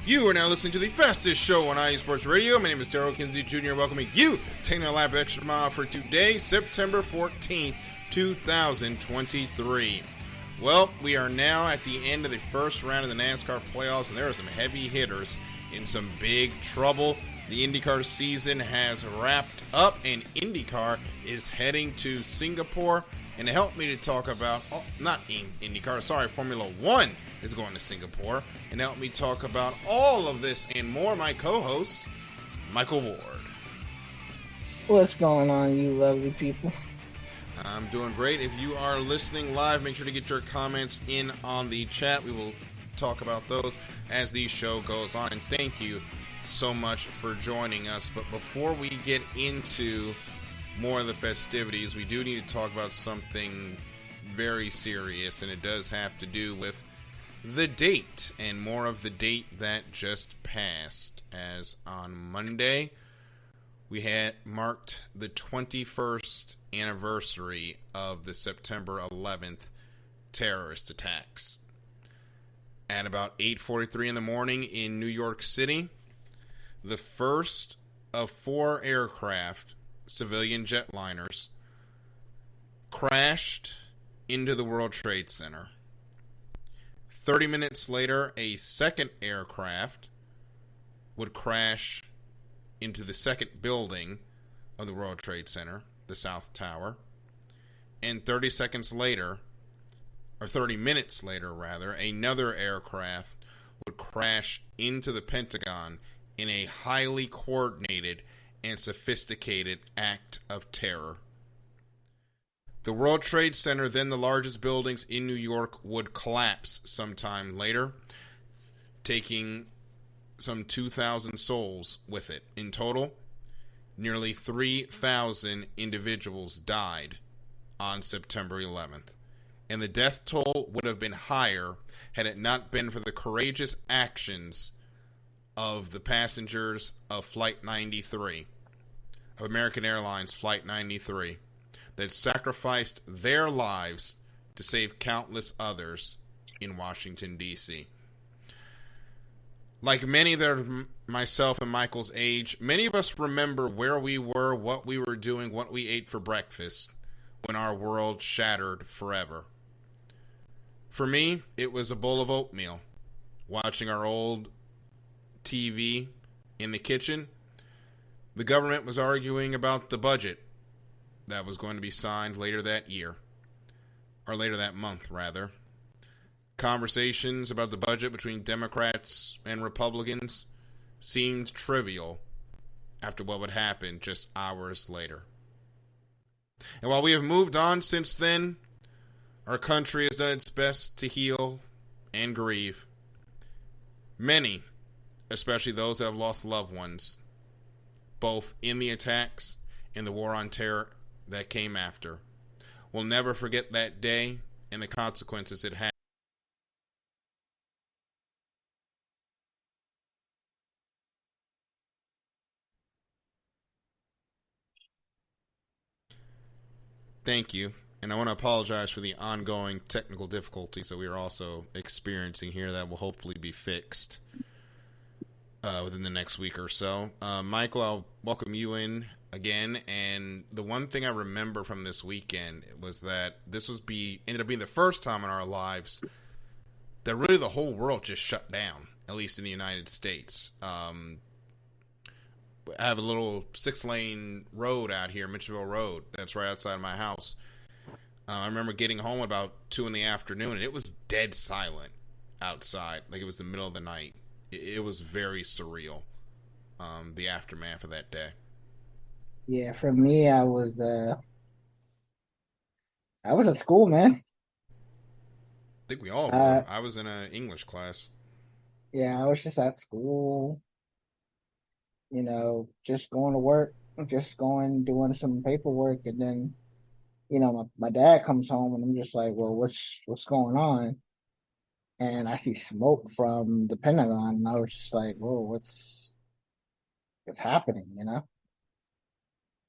You are now listening to the fastest show on IE Sports Radio. My name is Daryl Kinsey Jr. Welcoming you, taking our lap extra mile for today, September 14th, 2023. Well, we are now at the end of the first round of the NASCAR playoffs, and there are some heavy hitters in some big trouble. The Indycar season has wrapped up, and Indycar is heading to Singapore. And to help me to talk about, Formula One is going to Singapore. And to help me talk about all of this and more, my co-host, Michael Ward. What's going on, you lovely people? I'm doing great. If you are listening live, make sure to get your comments in on the chat. We will talk about those as the show goes on. And thank you so much for joining us. But before we get into more of the festivities, we do need to talk about something very serious, and it does have to do with the date, and more of the date that just passed, as on Monday we had marked the 21st anniversary of the September 11th terrorist attacks. At about 8:43 in the morning in New York City, the first of 4 aircraft, civilian jetliners, crashed into the World Trade Center. 30 minutes later, a second aircraft would crash into the second building of the World Trade Center, the South Tower. And 30 minutes later, another aircraft would crash into the Pentagon in a highly coordinated and sophisticated act of terror. The World Trade Center, then the largest buildings in New York, would collapse sometime later, taking some 2,000 souls with it. In total, nearly 3,000 individuals died on September 11th, and the death toll would have been higher had it not been for the courageous actions of the passengers of Flight 93, of American Airlines Flight 93, that sacrificed their lives to save countless others in Washington, D.C. Like many that are myself and Michael's age, many of us remember where we were, what we were doing, what we ate for breakfast when our world shattered forever. For me, it was a bowl of oatmeal, watching our old TV in the kitchen. The government was arguing about the budget that was going to be signed later that year, or later that month, rather. Conversations about the budget between Democrats and Republicans seemed trivial after what would happen just hours later. And while we have moved on since then, our country has done its best to heal and grieve. Many, especially those that have lost loved ones, both in the attacks and the war on terror that came after, will never forget that day and the consequences it had. Thank you. And I want to apologize for the ongoing technical difficulties that we are also experiencing here that will hopefully be fixed within the next week or so. Michael, I'll welcome you in again. And the one thing I remember from this weekend was that this ended up being the first time in our lives that really the whole world just shut down, at least in the United States. I have a little 6-lane road out here, Mitchellville Road, that's right outside of my house. I remember getting home about 2 in the afternoon, and it was dead silent outside, like it was the middle of the night. It was very surreal, the aftermath of that day. Yeah, for me, I was at school, man. I think we all were. I was in an English class. Yeah, I was just at school, just going to work, doing some paperwork, and then, my dad comes home, and I'm just like, well, what's going on? And I see smoke from the Pentagon, and I was just like, whoa, what's happening?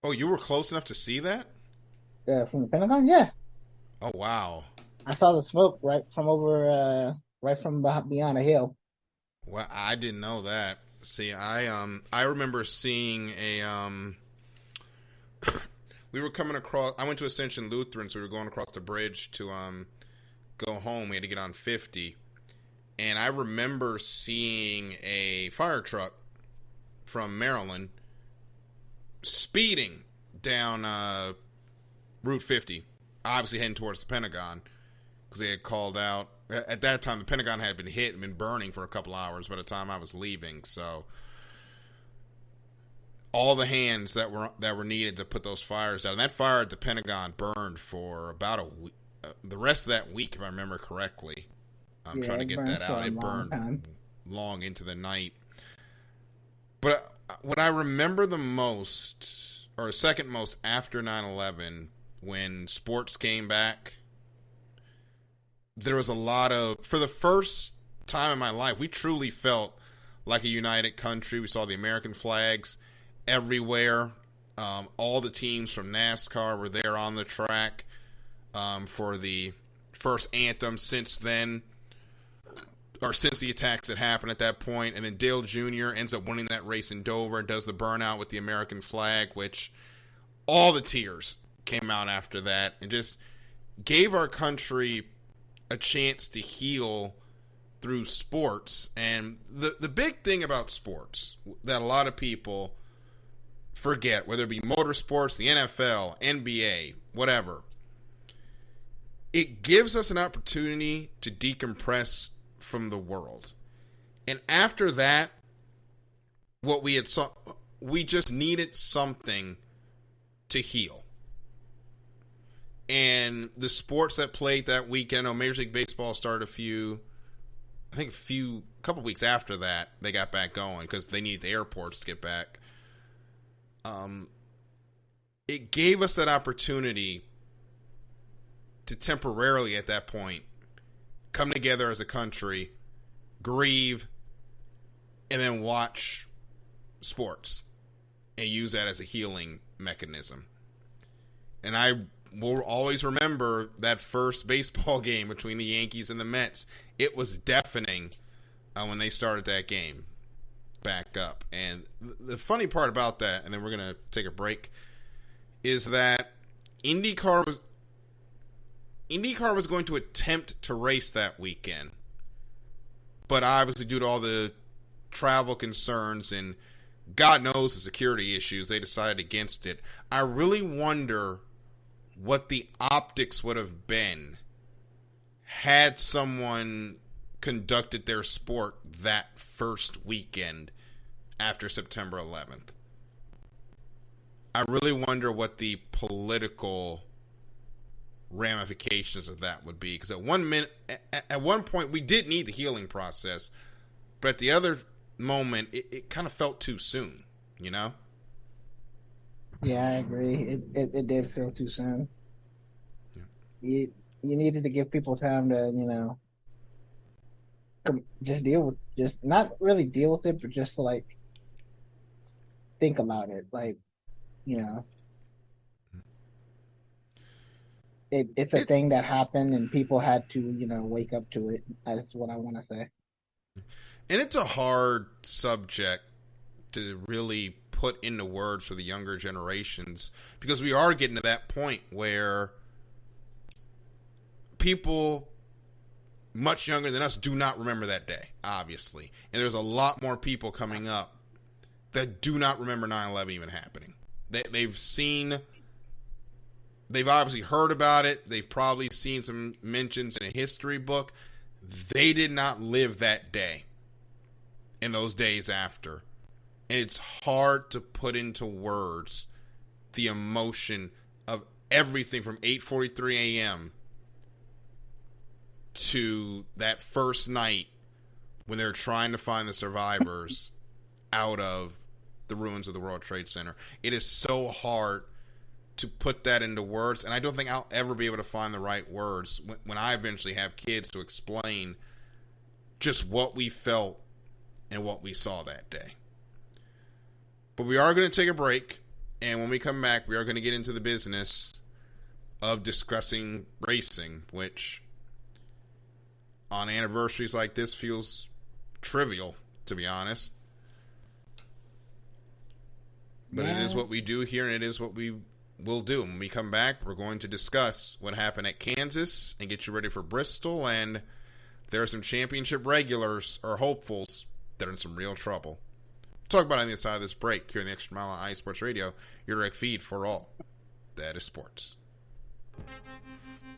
Oh, you were close enough to see that? From the Pentagon, yeah. Oh, wow. I saw the smoke right from beyond a hill. Well, I didn't know that. See, I remember seeing we were coming across. I went to Ascension Lutheran, so we were going across the bridge to go home. We had to get on 50, and I remember seeing a fire truck from Maryland speeding down Route 50, obviously heading towards the Pentagon, because they had called out. At that time, the Pentagon had been hit and been burning for a couple hours by the time I was leaving. So all the hands that were needed to put those fires out, and that fire at the Pentagon burned for about a week, the rest of that week, if I remember correctly. I'm trying to get that out. It burned long into the night. But what I remember the most, or second most, after 9/11, when sports came back, there was a lot of, for the first time in my life, we truly felt like a united country. We saw the American flags everywhere. All the teams from NASCAR were there on the track for the first anthem since then, or since the attacks that happened at that point. And then Dale Jr. ends up winning that race in Dover and does the burnout with the American flag, which all the tears came out after that and just gave our country a chance to heal through sports. And the big thing about sports that a lot of people forget, whether it be motorsports, the NFL, NBA, whatever, it gives us an opportunity to decompress from the world. And after that, what we just needed something to heal. And the sports that played that weekend, Major League Baseball started a couple weeks after that, they got back going because they needed the airports to get back. It gave us that opportunity to temporarily, at that point, come together as a country, grieve, and then watch sports and use that as a healing mechanism. And I will always remember that first baseball game between the Yankees and the Mets. It was deafening when they started that game back up. And the funny part about that, and then we're going to take a break, is that Indycar was going to attempt to race that weekend. But obviously, due to all the travel concerns and God knows the security issues, they decided against it. I really wonder what the optics would have been had someone conducted their sport that first weekend after September 11th. I really wonder what the political ramifications of that would be, because at one point we did need the healing process, but at the other moment it kind of felt too soon, you know? Yeah, I agree. It did feel too soon. Yeah. You needed to give people time to, just not really deal with it, but just to like think about it. Like, you know, it's a thing that happened and people had to, wake up to it. That's what I want to say. And it's a hard subject to really put into words for the younger generations, because we are getting to that point where people much younger than us do not remember that day, obviously. And there's a lot more people coming up that do not remember 9/11 even happening. They've obviously heard about it. They've probably seen some mentions in a history book. They did not live that day and those days after. And it's hard to put into words the emotion of everything from 8:43 a.m. to that first night when they're trying to find the survivors out of the ruins of the World Trade Center. It is so hard to put that into words, and I don't think I'll ever be able to find the right words when I eventually have kids to explain just what we felt and what we saw that day. But we are going to take a break, and when we come back, we are going to get into the business of discussing racing, which on anniversaries like this feels trivial, to be honest. But Yeah. it is what we do here, and it is what we will do. When we come back, we're going to discuss what happened at Kansas and get you ready for Bristol. And there are some championship regulars or hopefuls that are in some real trouble. Talk about it on the other side of this break here in the Extra Mile on iSports Radio, your direct feed for all that is sports.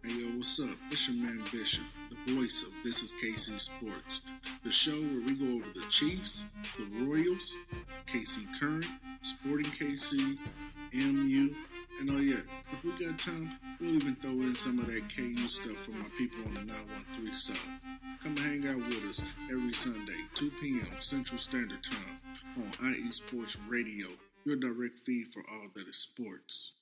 Hey yo, what's up? It's your man Bishop, the voice of This Is KC Sports, the show where we go over the Chiefs, the Royals, KC Current, Sporting KC, MU, and oh yeah, if we got time, we'll even throw in some of that KU stuff from my people on the 913 South. Come and hang out with us every Sunday, 2 p.m. Central Standard Time on IE Sports Radio, your direct feed for all that is sports.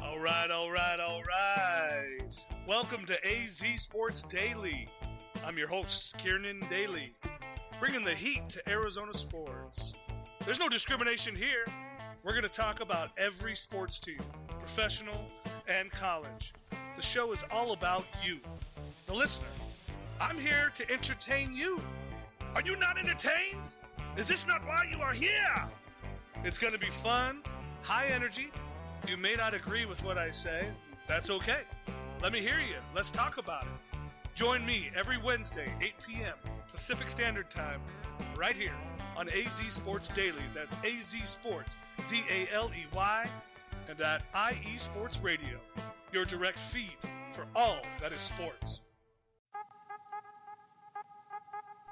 All right. Welcome to AZ Sports Daily. I'm your host, Kiernan Daly, bringing the heat to Arizona sports. There's no discrimination here. We're going to talk about every sports team, professional and college. The show is all about you, the listener. I'm here to entertain you. Are you not entertained? Is this not why you are here? It's going to be fun, high energy. You may not agree with what I say. That's okay. Let me hear you. Let's talk about it. Join me every Wednesday, 8 p.m. Pacific Standard Time, right here on AZ Sports Daily. That's AZ Sports, D-A-L-E-Y, and at IE Sports Radio, your direct feed for all that is sports.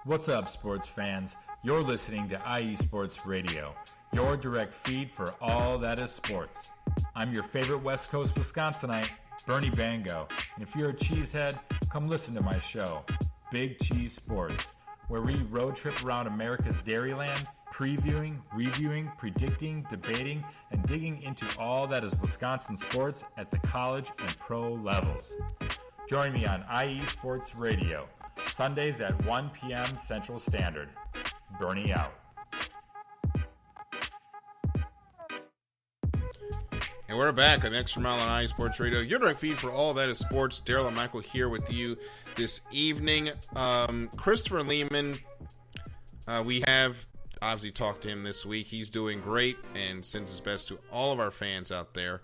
What's up, sports fans? You're listening to IE Sports Radio, your direct feed for all that is sports. I'm your favorite West Coast Wisconsinite, Bernie Bango, and if you're a cheesehead, come listen to my show, Big Cheese Sports, where we road trip around America's Dairyland, previewing, reviewing, predicting, debating, and digging into all that is Wisconsin sports at the college and pro levels. Join me on IE Sports Radio, Sundays at 1 p.m. Central Standard. Bernie out. And we're back on Extra Mile on iSports Radio, your direct feed for all that is sports. Daryl and Michael here with you this evening. Christopher Lehman, we have obviously talked to him this week. He's doing great and sends his best to all of our fans out there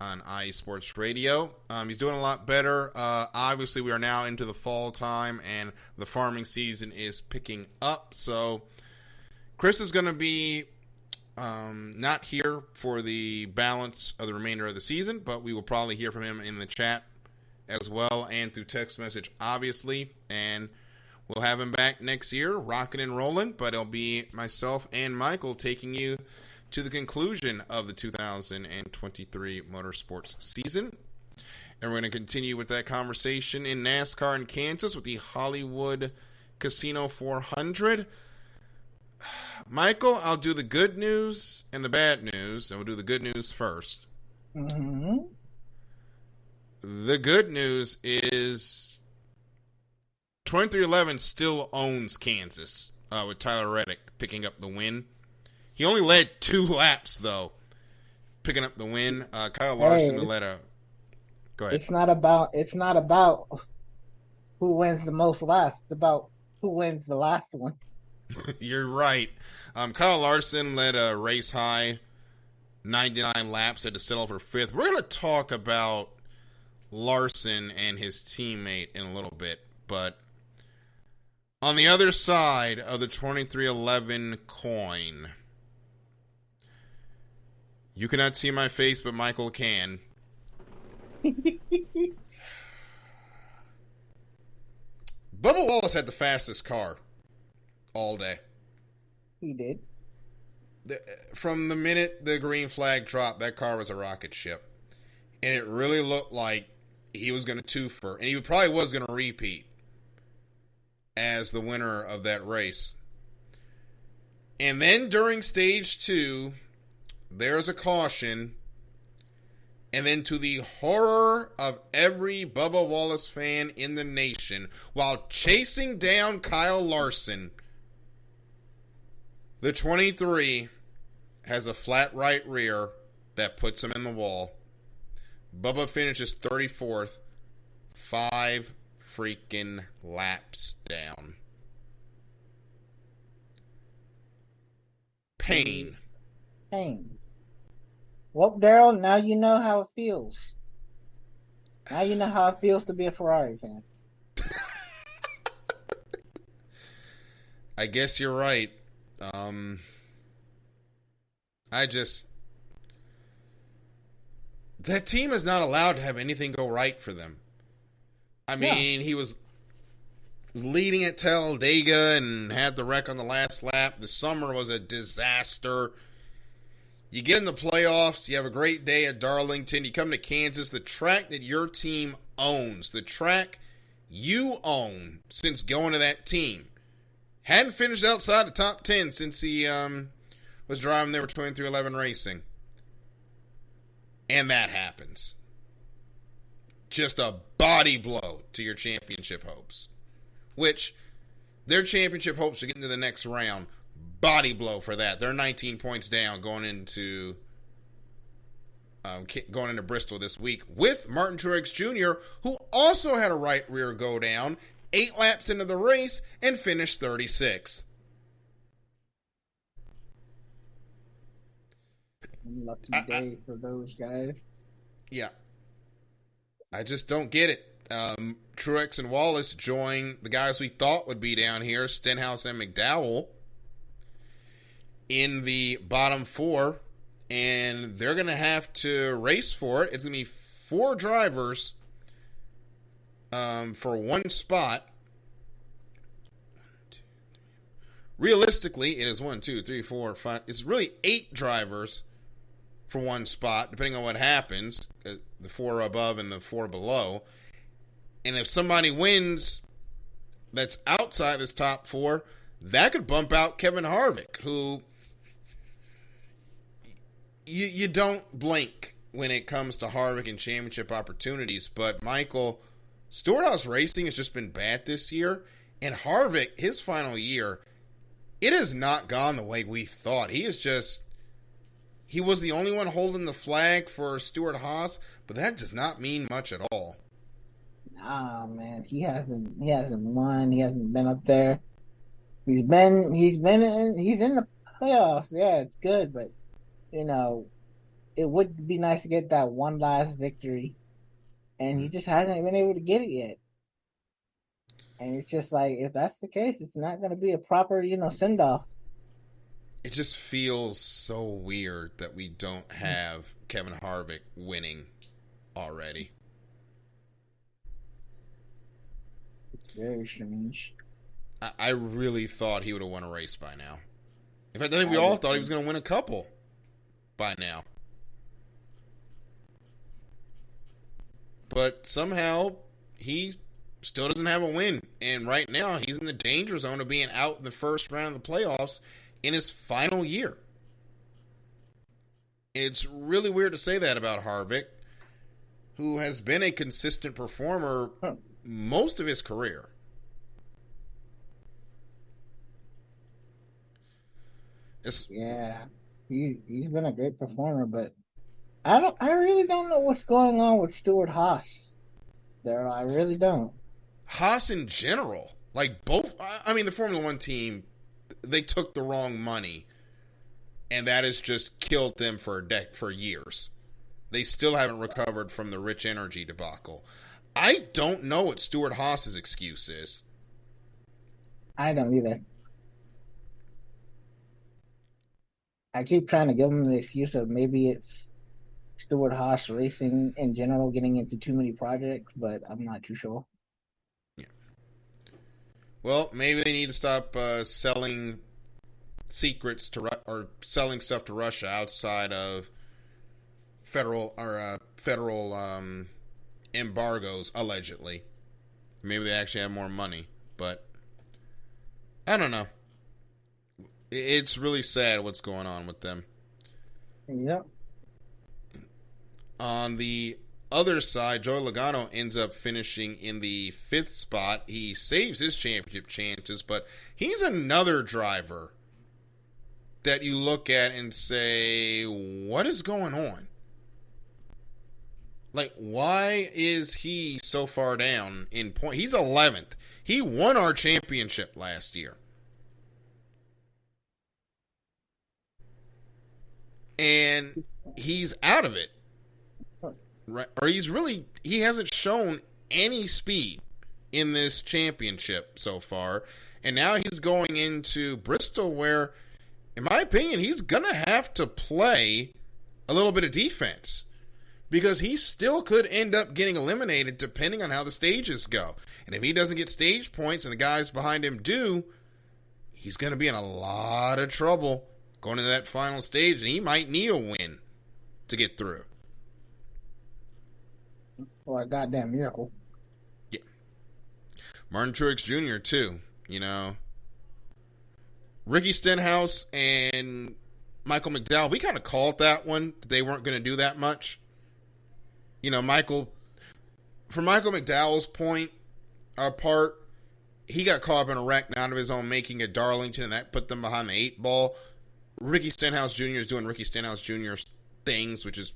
on iSports Radio. He's doing a lot better. Obviously, we are now into the fall time, and the farming season is picking up. So Chris is going to be not here for the balance of the remainder of the season, but we will probably hear from him in the chat as well and through text message, obviously. And we'll have him back next year, rocking and rolling, but it'll be myself and Michael taking you to the conclusion of the 2023 motorsports season. And we're going to continue with that conversation in NASCAR in Kansas with the Hollywood Casino 400. Michael, I'll do the good news and the bad news, and we'll do the good news first. Mm-hmm. The good news is 2311 still owns Kansas with Tyler Reddick picking up the win. He only led 2 laps, though, picking up the win. Kyle Larson led a... Go ahead. It's not about who wins the most laps. It's about who wins the last one. You're right. Kyle Larson led a race high 99 laps, had to settle for 5th. We're going to talk about Larson and his teammate in a little bit, but on the other side of the 2311 coin, you cannot see my face, but Michael can. Bubba Wallace had the fastest car all day. He did. From the minute the green flag dropped, that car was a rocket ship. And it really looked like he was going to twofer. And he probably was going to repeat as the winner of that race. And then during stage 2, there's a caution. And then, to the horror of every Bubba Wallace fan in the nation, while chasing down Kyle Larson, the 23 has a flat right rear that puts him in the wall. Bubba finishes 34th, 5 freaking laps down. Pain. Well, Daryl, now you know how it feels. Now you know how it feels to be a Ferrari fan. I guess you're right. That team is not allowed to have anything go right for them. I mean, he was leading at Talladega and had the wreck on the last lap. The summer was a disaster. You get in the playoffs, you have a great day at Darlington, you come to Kansas, the track that your team owns, the track you own since going to that team. Hadn't finished outside the top 10 since he was driving there with 2311 Racing. And that happens. Just a body blow to your championship hopes. Which, their championship hopes are getting to the next round. Body blow for that. They're 19 points down going into Bristol this week with Martin Truex Jr., who also had a right rear go down 8 laps into the race and finished 36th. Lucky day for those guys. Yeah. I just don't get it. Truex and Wallace join the guys we thought would be down here, Stenhouse and McDowell, in the bottom 4, and they're going to have to race for it. It's going to be 4 drivers for one spot. Realistically, it is 1, 2, 3, 4, 5. It's really 8 drivers for one spot, depending on what happens. The 4 above and the 4 below. And if somebody wins that's outside this top 4, that could bump out Kevin Harvick, who you don't blink when it comes to Harvick and championship opportunities. But, Michael, Stewart-Haas Racing has just been bad this year. And Harvick, his final year, it has not gone the way we thought. He was the only one holding the flag for Stewart-Haas, but that does not mean much at all. Nah, man, he hasn't won. He hasn't been up there. He's in the playoffs. Yeah, it's good, but it would be nice to get that one last victory, and he just hasn't been able to get it yet. And it's just like, if that's the case, it's not going to be a proper, send off. It just feels so weird that we don't have Kevin Harvick winning already. It's very strange. I really thought he would have won a race by now. In fact, I think we all thought he was going to win a couple by now. But somehow, he still doesn't have a win. And right now, he's in the danger zone of being out in the first round of the playoffs in his final year. It's really weird to say that about Harvick, who has been a consistent performer most of his career. He's been a great performer, but I really don't know what's going on with Stewart-Haas. There, I really don't. Haas in general, the Formula One team, they took the wrong money, and that has just killed them for years. They still haven't recovered from the Rich Energy debacle. I don't know what Stewart-Haas's excuse is. I don't either. I keep trying to give them the excuse of maybe it's Stewart-Haas Racing in general getting into too many projects, but I'm not too sure. Yeah. Well, maybe they need to stop selling secrets or selling stuff to Russia outside of federal embargoes, allegedly. Maybe they actually have more money, but I don't know. It's really sad what's going on with them. Yep. On the other side, Joey Logano ends up finishing in the 5th spot. He saves his championship chances, but he's another driver that you look at and say, what is going on? Like, why is he so far down in point? He's 11th. He won our championship last year. And he's out of it. Right? Or he hasn't shown any speed in this championship so far. And now he's going into Bristol where, in my opinion, he's going to have to play a little bit of defense. Because he still could end up getting eliminated depending on how the stages go. And if he doesn't get stage points and the guys behind him do, he's going to be in a lot of trouble going into that final stage. And he might need a win to get through. Or a goddamn miracle. Yeah. Martin Truex Jr. too, you know. Ricky Stenhouse and Michael McDowell, we kind of called that one. They weren't going to do that much. You know, from Michael McDowell's part, he got caught up in a wreck not of his own making at Darlington, and that put them behind the 8 ball. Ricky Stenhouse Jr. is doing Ricky Stenhouse Jr. things, which is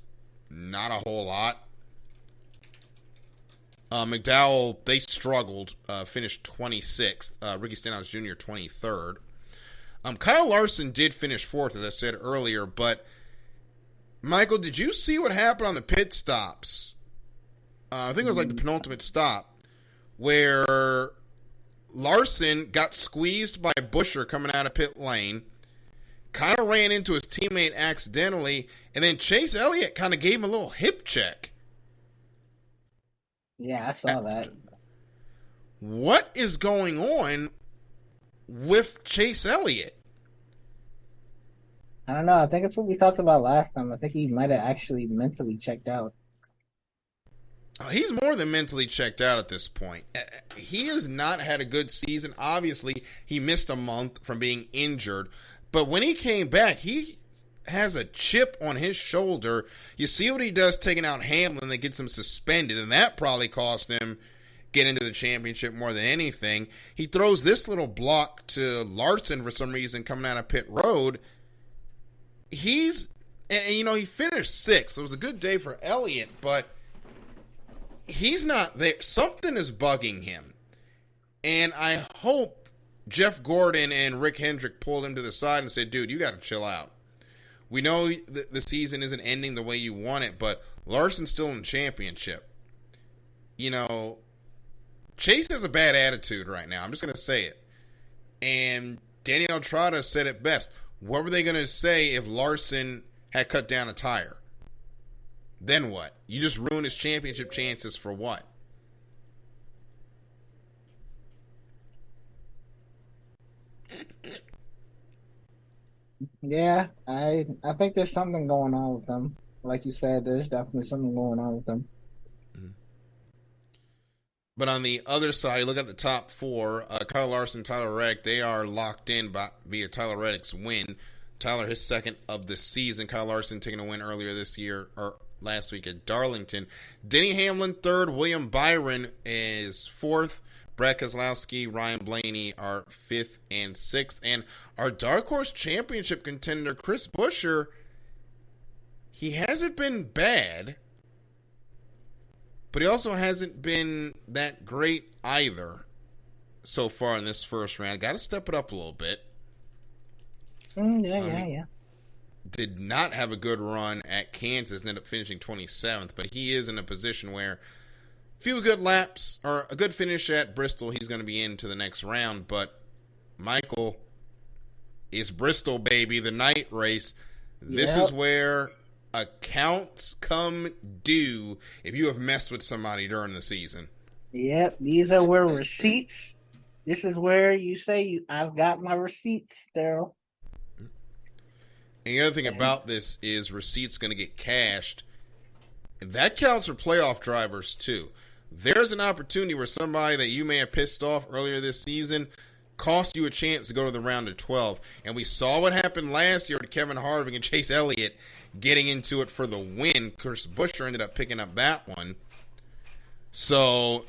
not a whole lot. McDowell, they struggled, finished 26th. Ricky Stenhouse Jr. 23rd. Kyle Larson did finish 4th, as I said earlier, but Michael, did you see what happened on the pit stops? I think it was like the penultimate stop, where Larson got squeezed by Buescher coming out of pit lane, kind of ran into his teammate accidentally, and then Chase Elliott kind of gave him a little hip check. Yeah, I saw that. What is going on with Chase Elliott? I don't know. I think it's what we talked about last time. I think he might have actually mentally checked out. He's more than mentally checked out at this point. He has not had a good season. Obviously, he missed a month from being injured. But when he came back, he has a chip on his shoulder. You see what he does taking out Hamlin that gets him suspended, and that probably cost him get into the championship more than anything. He throws this little block to Larson for some reason coming out of pit road. He finished 6th. So it was a good day for Elliott, but he's not there. Something is bugging him. And I hope Jeff Gordon and Rick Hendrick pulled him to the side and said, dude, you got to chill out. We know the season isn't ending the way you want it, but Larson's still in the championship. You know, Chase has a bad attitude right now. I'm just going to say it. And Danielle Trotta said it best. What were they going to say if Larson had cut down a tire? Then what? You just ruined his championship chances for what? Yeah, I think there's something going on with them. Like you said, there's definitely something going on with them. But on the other side, you look at the top 4, Kyle Larson, Tyler Reddick, they are locked in via Tyler Reddick's win. Tyler, his 2nd of the season. Kyle Larson taking a win earlier this year, or last week at Darlington. Denny Hamlin 3rd, William Byron is 4th. Brad Keselowski, Ryan Blaney are 5th and 6th. And our Dark Horse Championship contender, Chris Buescher, he hasn't been bad, but he also hasn't been that great either so far in this first round. Got to step it up a little bit. Yeah. Did not have a good run at Kansas and ended up finishing 27th, but he is in a position where a few good laps or a good finish at Bristol, he's going to be into the next round. But Michael, is Bristol, baby, the night race. This is where accounts come due if you have messed with somebody during the season. Yep, these are where receipts. This is where you say, I've got my receipts, Daryl. And the other thing about this is receipts going to get cashed. That counts for playoff drivers, too. There's an opportunity where somebody that you may have pissed off earlier this season, cost you a chance to go to the round of 12. And we saw what happened last year to Kevin Harvick and Chase Elliott getting into it for the win. Chris Buescher ended up picking up that one. So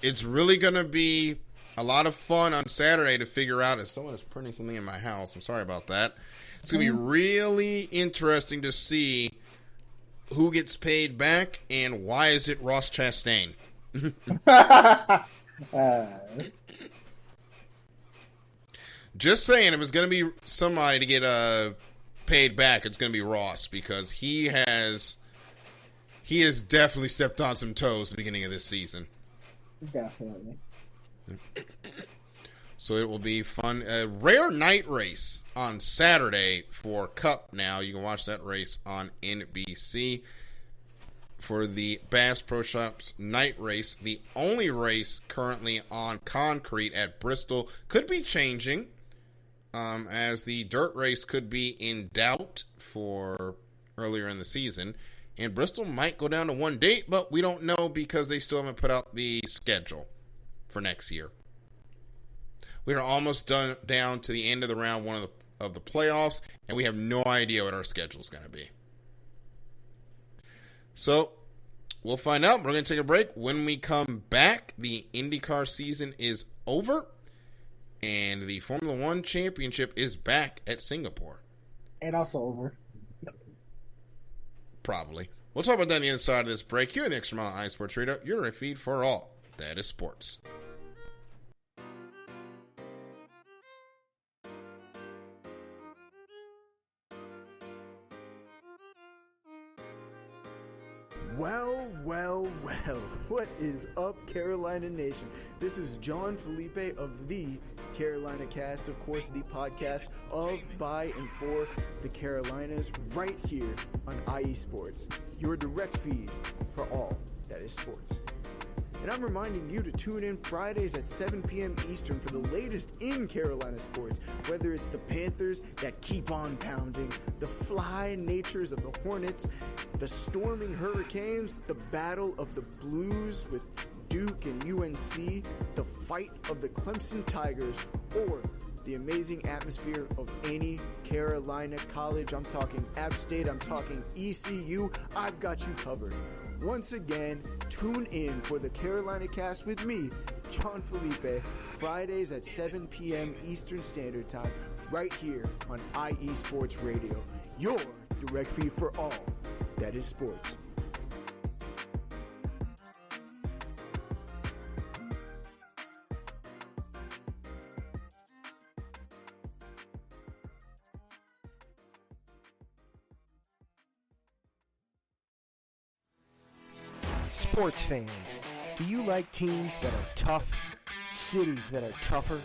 it's really going to be a lot of fun on Saturday to figure out if someone is printing something in my house. I'm sorry about that. It's going to be really interesting to see who gets paid back and why is it Ross Chastain. Just saying, if it's going to be somebody to get paid back, it's going to be Ross, because he has definitely stepped on some toes at the beginning of this season. Definitely. So it will be fun. A rare night race on Saturday for Cup now. You can watch that race on NBC for the Bass Pro Shops night race. The only race currently on concrete at Bristol. Could be changing, as the dirt race could be in doubt for earlier in the season. And Bristol might go down to one date, but we don't know because they still haven't put out the schedule for next year. We are almost down to the end of the round one of the playoffs, and we have no idea what our schedule is going to be. So we'll find out. We're going to take a break. When we come back, the IndyCar season is over, and the Formula One Championship is back at Singapore. And also over. Probably. We'll talk about that on the other side of this break here in the Extra Mile iSports Radio, your feed for all that is sports. Well, what is up, Carolina Nation? This is John Felipe of the Carolina Cast, of course, the podcast of, by, and for the Carolinas, right here on IE Sports, your direct feed for all that is sports. And I'm reminding you to tune in Fridays at 7 p.m. Eastern for the latest in Carolina sports, whether it's the Panthers that keep on pounding, the fly natures of the Hornets, the storming Hurricanes, the battle of the Blues with Duke and UNC, the fight of the Clemson Tigers, or the amazing atmosphere of any Carolina college. I'm talking App State, I'm talking ECU. I've got you covered. Once again, tune in for the Carolina Cast with me, John Felipe, Fridays at 7 p.m. Eastern Standard Time, right here on IE Sports Radio, your direct feed for all that is sports. Sports fans, do you like teams that are tough, cities that are tougher,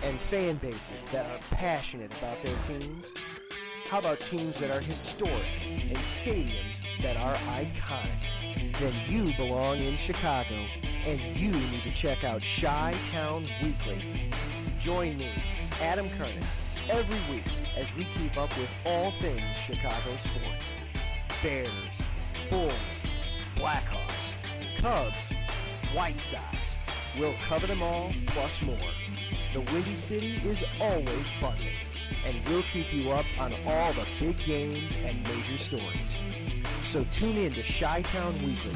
and fan bases that are passionate about their teams? How about teams that are historic and stadiums that are iconic? Then you belong in Chicago, and you need to check out Chi-Town Weekly. Join me, Adam Kernan, every week as we keep up with all things Chicago sports. Bears, Bulls, Blackhawks, Cubs, White Sox. We'll cover them all, plus more. The Windy City is always buzzing, and we'll keep you up on all the big games and major stories. So tune in to Chi-Town Weekly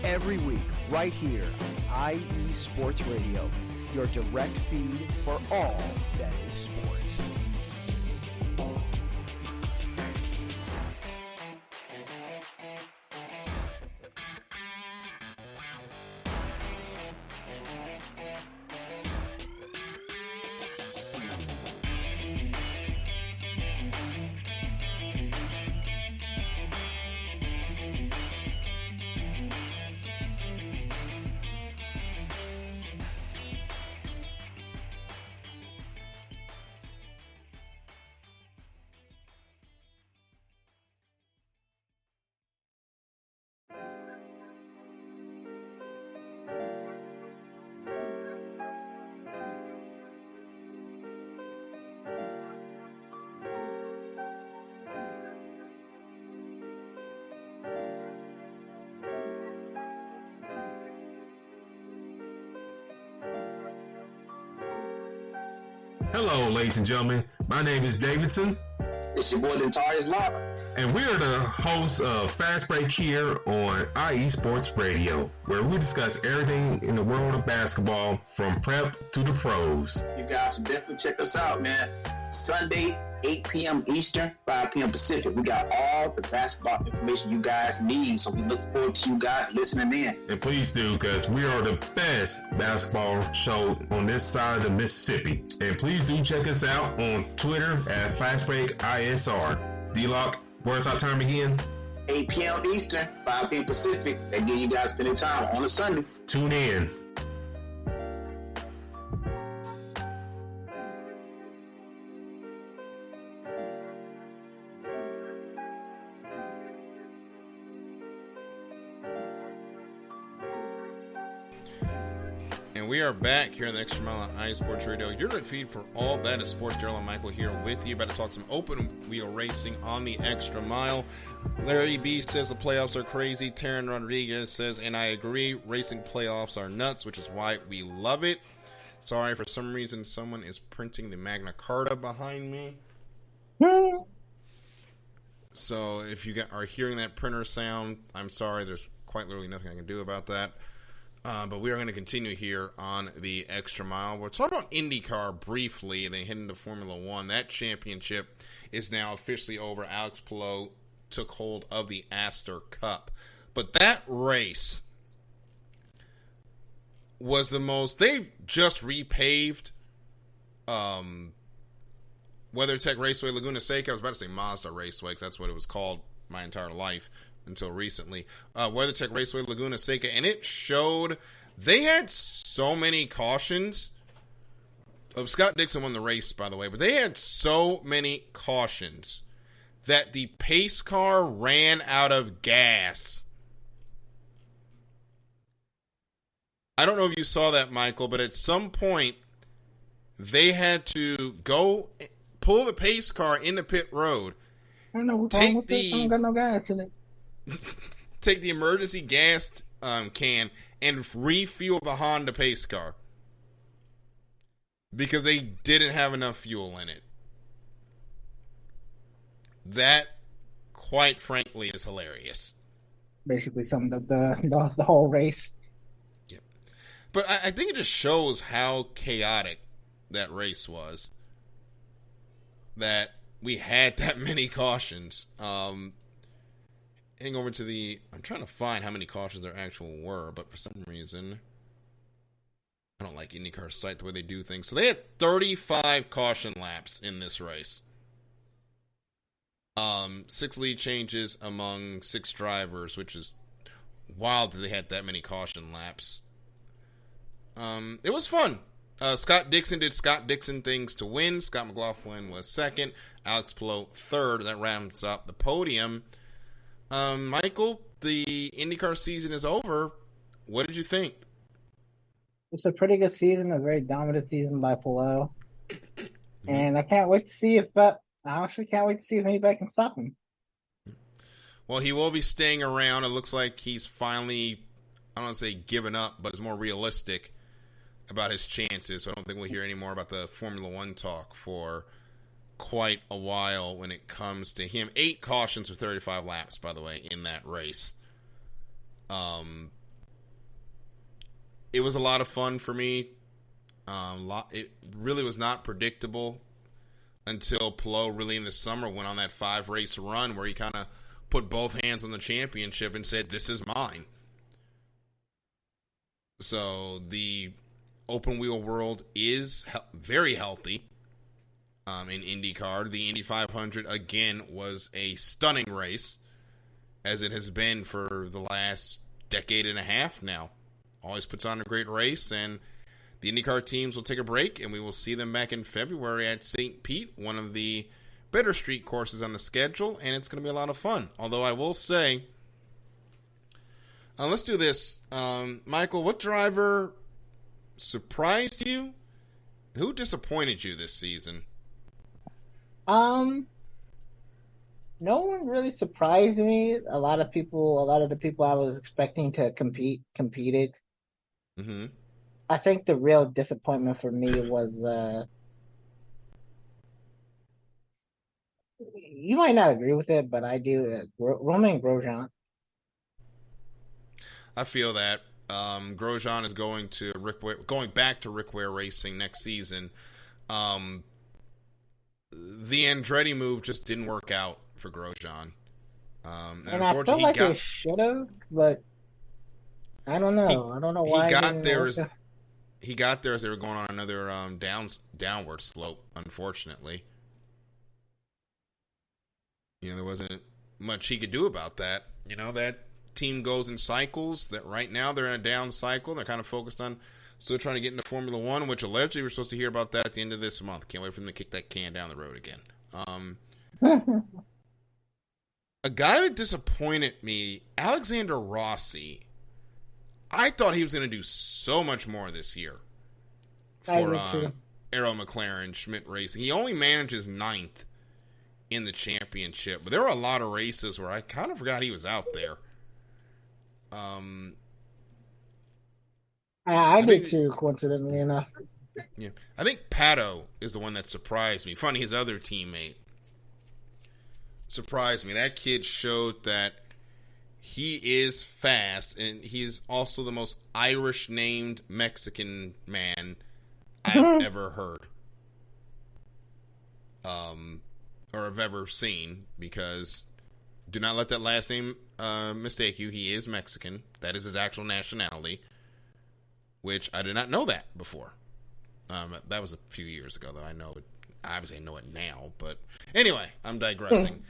every week right here on IE Sports Radio, your direct feed for all that is sports. Hello, ladies and gentlemen. My name is Davidson. It's your boy Dentarius Locke. And we are the hosts of Fast Break here on IE Sports Radio, where we discuss everything in the world of basketball from prep to the pros. You guys should definitely check us out, man. Sunday, 8 p.m. Eastern, 5 p.m. Pacific. We got all the basketball information you guys need, so we look forward to you guys listening in. And please do, because we are the best basketball show on this side of the Mississippi. And please do check us out on Twitter at FastBreakISR. D-Lock, where's our time again? 8 p.m. Eastern, 5 p.m. Pacific. That gives you guys plenty of time on a Sunday. Tune in. And we are back here on the Extra Mile on IE Sports Radio. Your feed for all that is sports. Daryl and Michael here with you. About to talk some open wheel racing on the Extra Mile. Larry B says the playoffs are crazy. Taryn Rodriguez says, and I agree, racing playoffs are nuts, which is why we love it. Sorry, for some reason, someone is printing the Magna Carta behind me. So if you are hearing that printer sound, I'm sorry. There's quite literally nothing I can do about that. But we are going to continue here on the Extra Mile. We'll talk about IndyCar briefly and then head into Formula One. That championship is now officially over. Alex Palou took hold of the Astor Cup. But that race was the most... They've just repaved WeatherTech Raceway Laguna Seca. I was about to say Mazda Raceway because that's what it was called my entire life until recently. WeatherTech Raceway Laguna Seca, and it showed they had so many cautions. Scott Dixon won the race, by the way, but they had so many cautions that the pace car ran out of gas. I don't know if you saw that, Michael, but at some point they had to go pull the pace car into pit road. I don't know what's wrong with this. I don't got no gas in it. Take the emergency gas can and refuel the Honda pace car because they didn't have enough fuel in it. That, quite frankly, is hilarious. Basically, summed up the whole race. Yeah, but I think it just shows how chaotic that race was. That we had that many cautions. Heading over to I'm trying to find how many cautions there actually were, but for some reason, I don't like IndyCar's site the way they do things. So they had 35 caution laps in this race. 6 lead changes among 6 drivers, which is wild that they had that many caution laps. It was fun. Scott Dixon did Scott Dixon things to win. Scott McLaughlin was second. Alex Palou third. That rounds up the podium. Michael, the IndyCar season is over. What did you think? It's a pretty good season, a very dominant season by Palou. And I can't wait to see I honestly can't wait to see if anybody can stop him. Well, he will be staying around. It looks like he's finally, I don't want to say given up, but is more realistic about his chances. So I don't think we'll hear any more about the Formula One talk for quite a while when it comes to him. 8 cautions for 35 laps, by the way, in that race. It was a lot of fun for me. It really was not predictable until Palou really in the summer went on that 5-race run where he kind of put both hands on the championship and said, "This is mine." So the open wheel world is very healthy. In IndyCar, the Indy 500 again was a stunning race, as it has been for the last decade and a half now. Always puts on a great race, and the IndyCar teams will take a break, and we will see them back in February at St. Pete, one of the better street courses on the schedule, and it's going to be a lot of fun. Although I will say, let's do this. Michael, what driver surprised you? Who disappointed you this season? No one really surprised me. A lot of the people I was expecting to competed. Mm-hmm. I think the real disappointment for me was you might not agree with it, but I do. Romain Grosjean. I feel that Grosjean is going back to Rick Ware Racing next season. The Andretti move just didn't work out for Grosjean. And I feel like it should have, but I don't know. I don't know why he got there as they were going on another downward slope. Unfortunately, there wasn't much he could do about that. That team goes in cycles. That right now they're in a down cycle. They're kind of focused on still trying to get into Formula One, which allegedly we're supposed to hear about that at the end of this month. Can't wait for them to kick that can down the road again. A guy that disappointed me, Alexander Rossi. I thought he was going to do so much more this year for Arrow McLaren Schmidt Racing. He only manages 9th in the championship, but there were a lot of races where I kind of forgot he was out there. I did too, coincidentally enough. Yeah, I think Pato is the one that surprised me. Funny, his other teammate surprised me. That kid showed that he is fast, and he's also the most Irish-named Mexican man I've ever heard. Or have ever seen, because do not let that last name mistake you. He is Mexican. That is his actual nationality, which I did not know that before. That was a few years ago, though. I know it. Obviously, I know it now. But anyway, I'm digressing.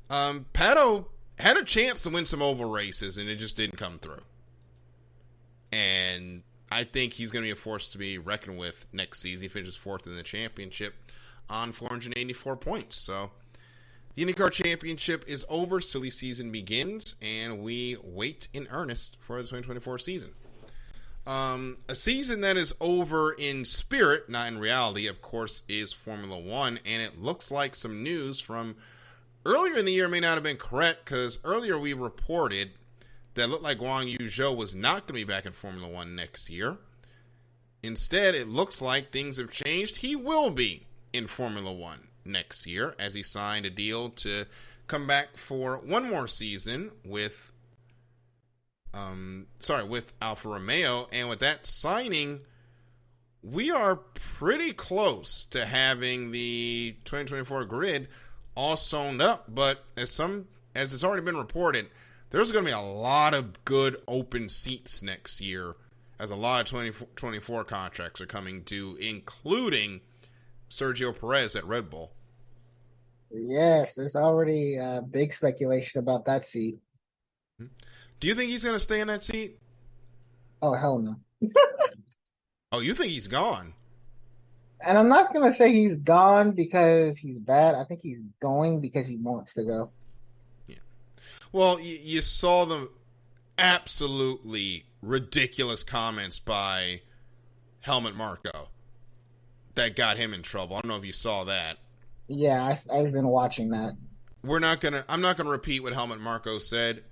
Pato had a chance to win some oval races, and it just didn't come through. And I think he's going to be a force to be reckoned with next season. He finishes 4th in the championship on 484 points. So the IndyCar Championship is over. Silly season begins, and we wait in earnest for the 2024 season. A season that is over in spirit, not in reality, of course, is Formula One, and it looks like some news from earlier in the year may not have been correct, because earlier we reported that it looked like Guan Yu Zhou was not going to be back in Formula One next year. Instead, it looks like things have changed. He will be in Formula One next year, as he signed a deal to come back for one more season with Alfa Romeo. And with that signing, we are pretty close to having the 2024 grid all sewn up. But as it's already been reported, there's going to be a lot of good open seats next year, as a lot of 2024 contracts are coming due, including Sergio Perez at Red Bull. Yes, there's already big speculation about that seat. Do you think he's going to stay in that seat? Oh, hell no. Oh, you think he's gone? And I'm not going to say he's gone because he's bad. I think he's going because he wants to go. Yeah. Well, you saw the absolutely ridiculous comments by Helmut Marko that got him in trouble. I don't know if you saw that. Yeah, I've been watching that. I'm not gonna repeat what Helmut Marko said,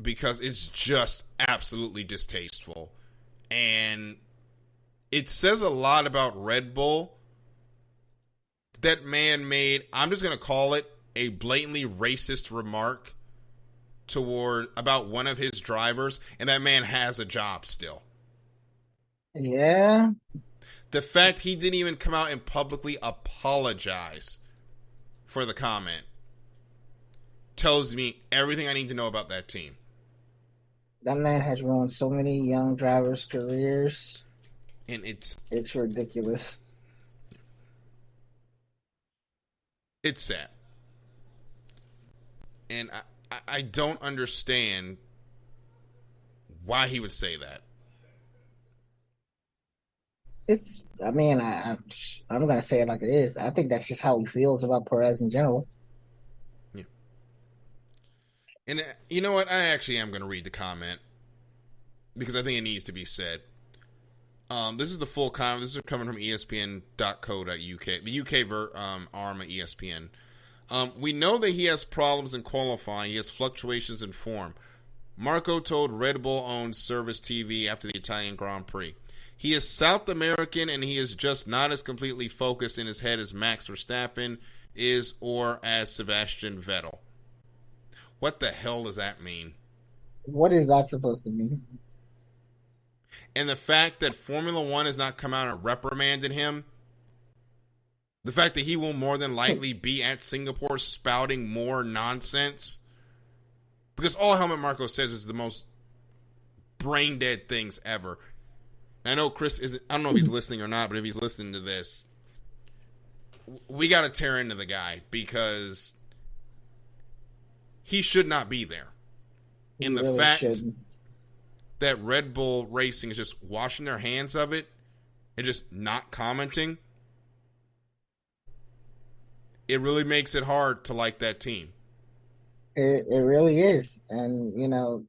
because it's just absolutely distasteful, and it says a lot about Red Bull. That man made, I'm just gonna call it, a blatantly racist remark about one of his drivers, and that man has a job still. Yeah. The fact he didn't even come out and publicly apologize for the comment tells me everything I need to know about that team. That man has ruined so many young drivers' careers. And it's ridiculous. It's sad. And I don't understand why he would say that. I'm going to say it like it is. I think that's just how he feels about Perez in general. Yeah. And you know what? I actually am going to read the comment, because I think it needs to be said. This is the full comment. This is coming from ESPN.co.uk, the UK arm of ESPN. We know that he has problems in qualifying. He has fluctuations in form. Marco told Red Bull-owned Service TV after the Italian Grand Prix. He is South American, and he is just not as completely focused in his head as Max Verstappen is or as Sebastian Vettel. What the hell does that mean? What is that supposed to mean? And the fact that Formula One has not come out and reprimanded him, the fact that he will more than likely be at Singapore spouting more nonsense, because all Helmut Marko says is the most brain dead things ever. I know Chris isn't, I don't know if he's listening or not, but if he's listening to this, we got to tear into the guy because he should not be there. And the really fact shouldn't. that Red Bull Racing is just washing their hands of it and just not commenting, it really makes it hard to like that team. It really is. And,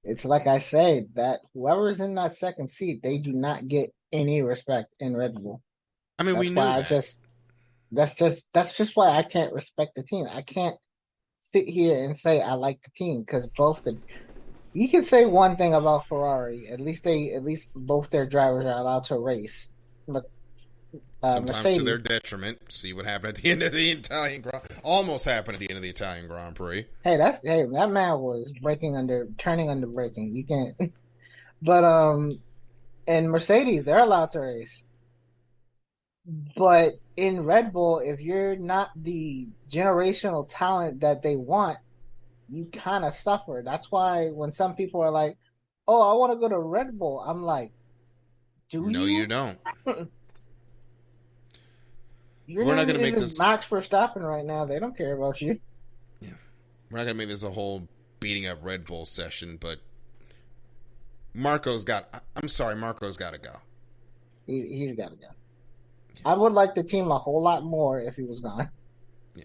it's like I say, that whoever's in that second seat, they do not get any respect in Red Bull. I mean, we knew that. That's just why I can't respect the team. I can't sit here and say I like the team because you can say one thing about Ferrari. At least both their drivers are allowed to race. Look, sometimes Mercedes, to their detriment. See what happened at the end of the Italian Grand Prix. Almost happened at the end of the Italian Grand Prix. that man was turning under braking. You can't. But and Mercedes, they're allowed to race. But in Red Bull, if you're not the generational talent that they want, you kind of suffer. That's why when some people are like, "Oh, I want to go to Red Bull," I'm like, No, you don't. We're not going to make this Max Verstappen right now. They don't care about you. Yeah, we're not going to make this a whole beating up Red Bull session, but Marco's got to go. He's got to go. I would like the team a whole lot more if he was gone. Yeah.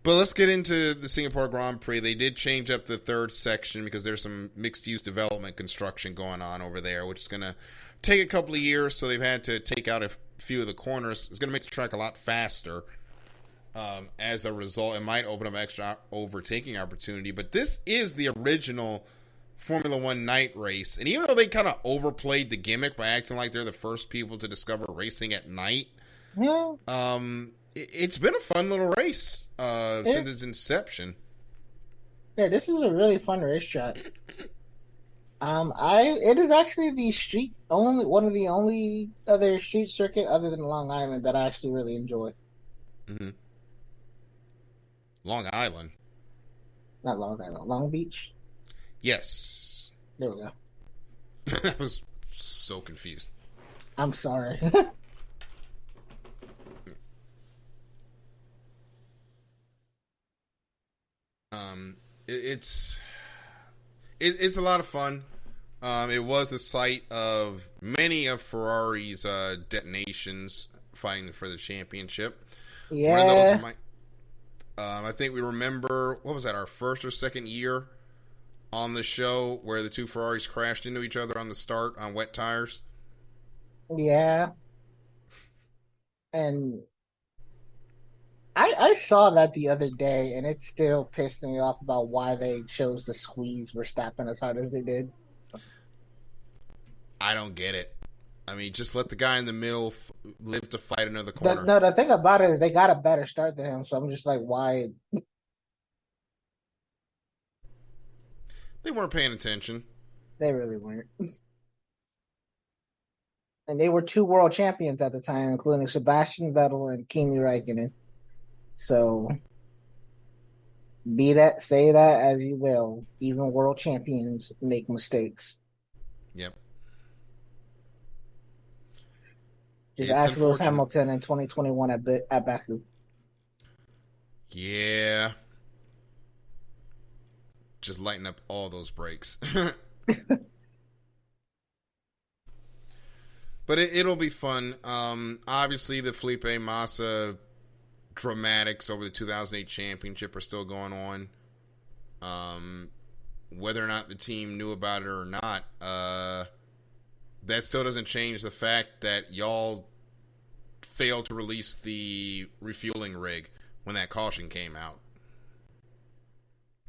But let's get into the Singapore Grand Prix. They did change up the third section because there's some mixed-use development construction going on over there, which is going to take a couple of years, so they've had to take out a few of the corners. It's going to make the track a lot faster. As a result, it might open up extra overtaking opportunity. But this is the original Formula One night race, and even though they kind of overplayed the gimmick by acting like they're the first people to discover racing at night, it's been a fun little race since its inception. Yeah, this is a really fun racetrack. It is actually one of the only other street circuit other than Long Island that I actually really enjoy. Mm-hmm. Long Island, not Long Island, Long Beach. Yes. There we go. I was so confused. I'm sorry. It's a lot of fun. It was the site of many of Ferrari's detonations fighting for the championship. Yeah. I think we remember, what was that, our first or second year on the show where the two Ferraris crashed into each other on the start on wet tires? Yeah. And I saw that the other day, and it still pissed me off about why they chose to squeeze Verstappen as hard as they did. I don't get it. I mean, just let the guy in the middle live to fight another corner. The thing about it is they got a better start than him, so I'm just like, why? They weren't paying attention. They really weren't. And they were two world champions at the time, including Sebastian Vettel and Kimi Räikkönen. So, say that as you will. Even world champions make mistakes. Yep. Just ask Lewis Hamilton in 2021 at Baku. Yeah. Just lighten up all those brakes. But it'll be fun. Obviously, the Felipe Massa dramatics over the 2008 championship are still going on. Whether or not the team knew about it or not, that still doesn't change the fact that y'all failed to release the refueling rig when that caution came out,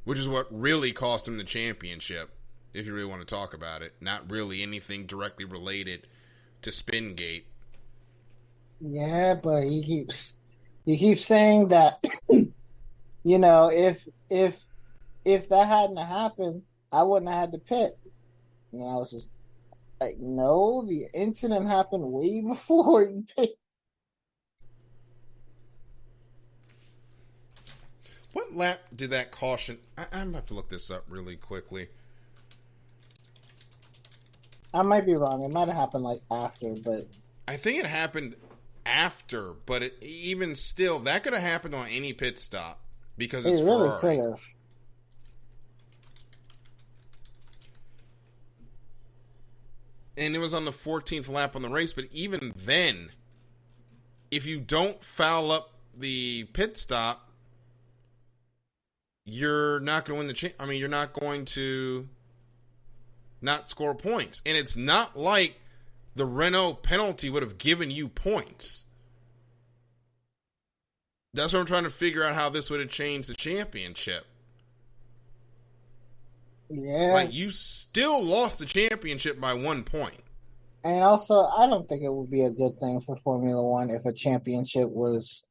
which is what really cost him the championship. if you really want to talk about it. Not really anything directly related to Spingate. Yeah, but he keeps saying that you know, if that hadn't happened, I wouldn't have had to pit. And I was just like, no, the incident happened way before you picked. What lap did that caution? I'm going to have to look this up really quickly. I might be wrong. It might have happened like after, but I think it happened after, but even still, that could have happened on any pit stop because it's it really Ferrari. could have. And it was on the 14th lap on the race, but even then, if you don't foul up the pit stop, you're not going to win the you're not going to not score points. And it's not like the Renault penalty would have given you points. That's what I'm trying to figure out, how this would have changed the championship. Yeah. Like, you still lost the championship by 1 point. And also, I don't think it would be a good thing for Formula One if a championship was,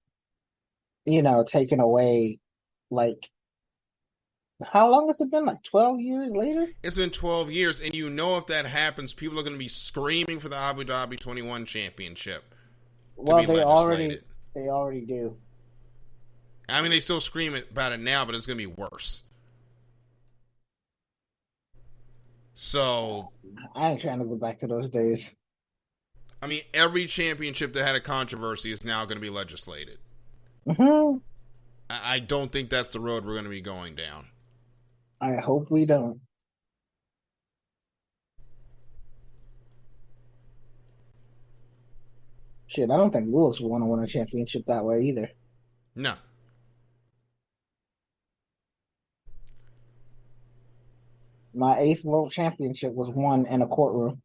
taken away. Like, how long has it been? Like 12 years later? It's been 12 years, and if that happens, people are going to be screaming for the Abu Dhabi 21 championship. Well, they already do. I mean, they still scream about it now, but it's going to be worse. So, I ain't trying to go back to those days. I mean, every championship that had a controversy is now going to be legislated. Mm-hmm. I don't think that's the road we're going to be going down. I hope we don't. Shit, I don't think Lewis would want to win a championship that way either. No. My 8th world championship was won in a courtroom.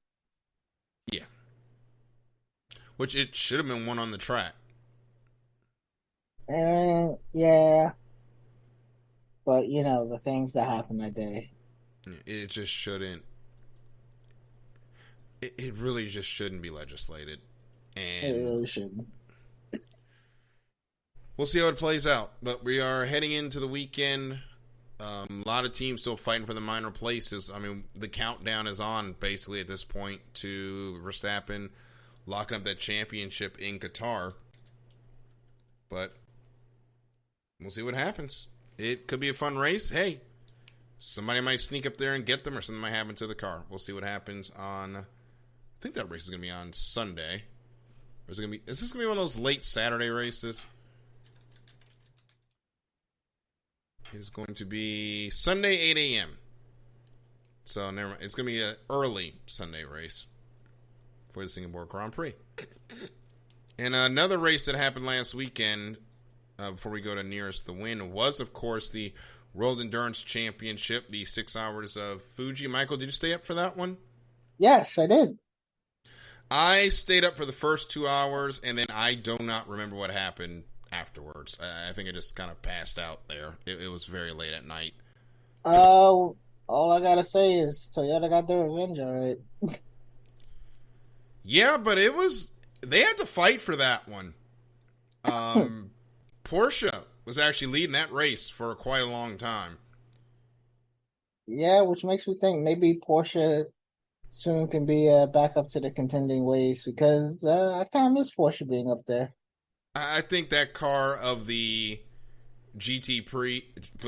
Yeah. Which it should have been won on the track. And yeah. But, the things that happened that day. It just shouldn't. It really just shouldn't be legislated. And it really shouldn't. We'll see how it plays out. But we are heading into the weekend. A lot of teams still fighting for the minor places. I mean, the countdown is on basically at this point to Verstappen locking up that championship in Qatar. But we'll see what happens. It could be a fun race. Hey, somebody might sneak up there and get them, or something might happen to the car. We'll see what happens on. I think that race is going to be on Sunday. Or is this going to be one of those late Saturday races? It's going to be Sunday, 8 a.m. So never mind. It's going to be an early Sunday race for the Singapore Grand Prix. And another race that happened last weekend, before we go to nearest the win, was, of course, the World Endurance Championship, the 6 hours of Fuji. Michael, did you stay up for that one? Yes, I did. I stayed up for the first 2 hours, and then I do not remember what happened afterwards. I think I just kind of passed out there. It was very late at night. All I gotta say is Toyota got their revenge, all right. Yeah, but they had to fight for that one. Porsche was actually leading that race for quite a long time. Yeah, which makes me think maybe Porsche soon can be back up to the contending ways, because I kind of miss Porsche being up there. I think that car of the GTP /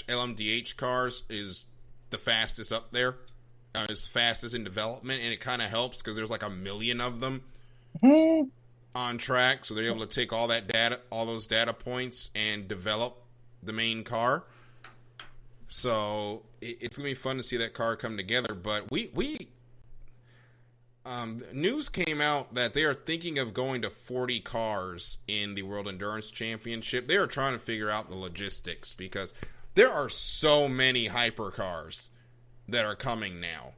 LMDH cars is the fastest up there. As fastest in development, and it kind of helps because there's like 1 million of them on track, so they're able to take all those data points and develop the main car. So it's gonna be fun to see that car come together. But news came out that they are thinking of going to 40 cars in the World Endurance Championship. They are trying to figure out the logistics because there are so many hypercars that are coming now.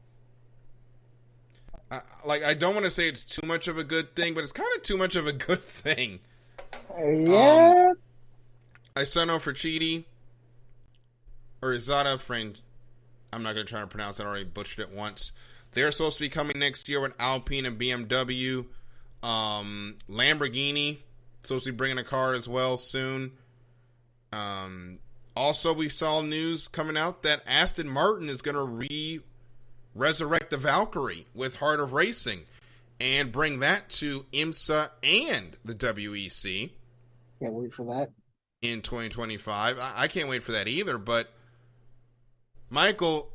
I don't want to say it's too much of a good thing, but it's kind of too much of a good thing. I'm not going to try to pronounce it. I already butchered it once. They're supposed to be coming next year with Alpine and BMW. Lamborghini supposed to be bringing a car as well soon. Also, we saw news coming out that Aston Martin is going to resurrect the Valkyrie with Heart of Racing and bring that to IMSA and the WEC. Can't wait for that. In 2025. I can't wait for that either, but Michael,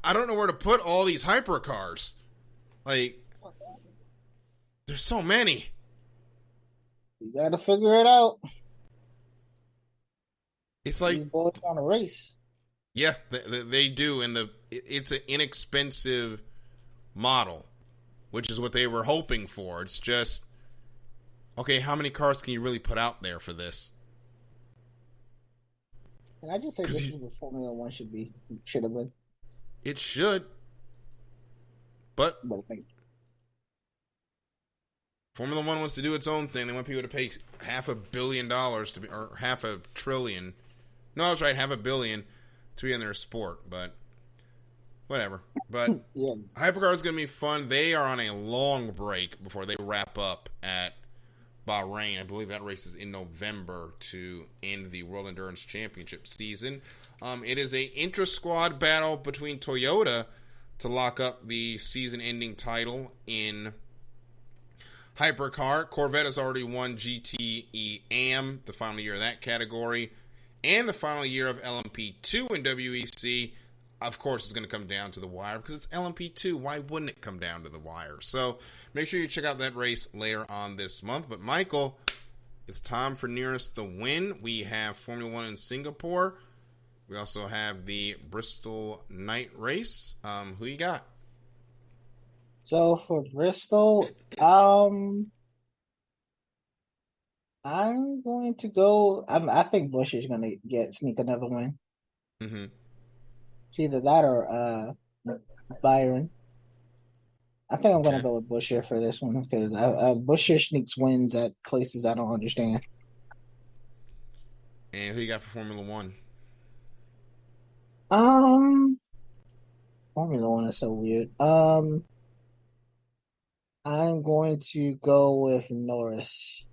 I don't know where to put all these hypercars. Like, there's so many. You gotta figure it out. It's like these boys want to race. Yeah, they do, and it's an inexpensive model, which is what they were hoping for. It's just, okay, how many cars can you really put out there for this? Can I just say this is what Formula One should have been? It should, but Formula One wants to do its own thing. They want people to pay $500 million to be, or $500 billion. No, I was right, $500 million to be in their sport, but whatever. But yeah. Hypercar is going to be fun. They are on a long break before they wrap up at Bahrain. I believe that race is in November to end the World Endurance Championship season. It is a intra-squad battle between Toyota to lock up the season-ending title in Hypercar. Corvette has already won GTE AM, the final year of that category, and the final year of LMP2 in WEC. Of course, it's going to come down to the wire because it's LMP2. Why wouldn't it come down to the wire? So make sure you check out that race later on this month. But Michael, it's time for Nearest the Win. We have Formula One in Singapore. We also have the Bristol night race. Who you got? So for Bristol, I'm going to go. I think Busch is going to sneak another win. Mm-hmm. It's either that or Byron. I think I'm going to go with Busch here for this one because Busch sneaks wins at places I don't understand. And who you got for Formula One? Formula One is so weird. I'm going to go with Norris.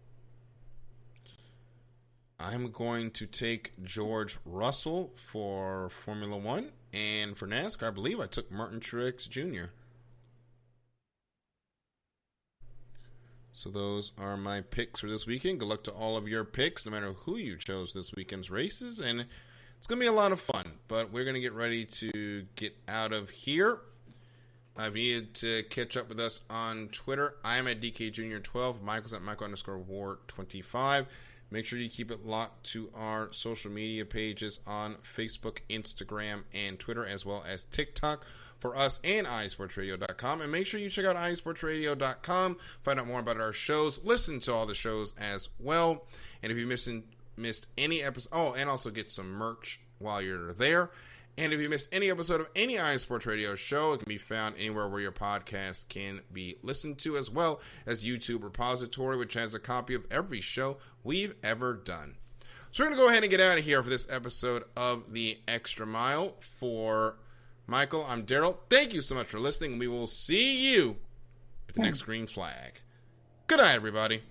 I'm going to take George Russell for Formula One. And for NASCAR, I believe I took Martin Truex Jr. So those are my picks for this weekend. Good luck to all of your picks, no matter who you chose this weekend's races. And it's going to be a lot of fun. But we're going to get ready to get out of here. If you need to catch up with us on Twitter, I am at DKJunior12. Michael's at Michael_War25. Make sure you keep it locked to our social media pages on Facebook, Instagram, and Twitter, as well as TikTok for us and iSportsRadio.com. And make sure you check out iSportsRadio.com. Find out more about our shows. Listen to all the shows as well. And if you missed any episode, and also get some merch while you're there. And if you missed any episode of any iSports Radio show, it can be found anywhere where your podcast can be listened to, as well as YouTube Repository, which has a copy of every show we've ever done. So we're going to go ahead and get out of here for this episode of The Extra Mile. For Michael, I'm Daryl. Thank you so much for listening. We will see you at the next green flag. Good night, everybody.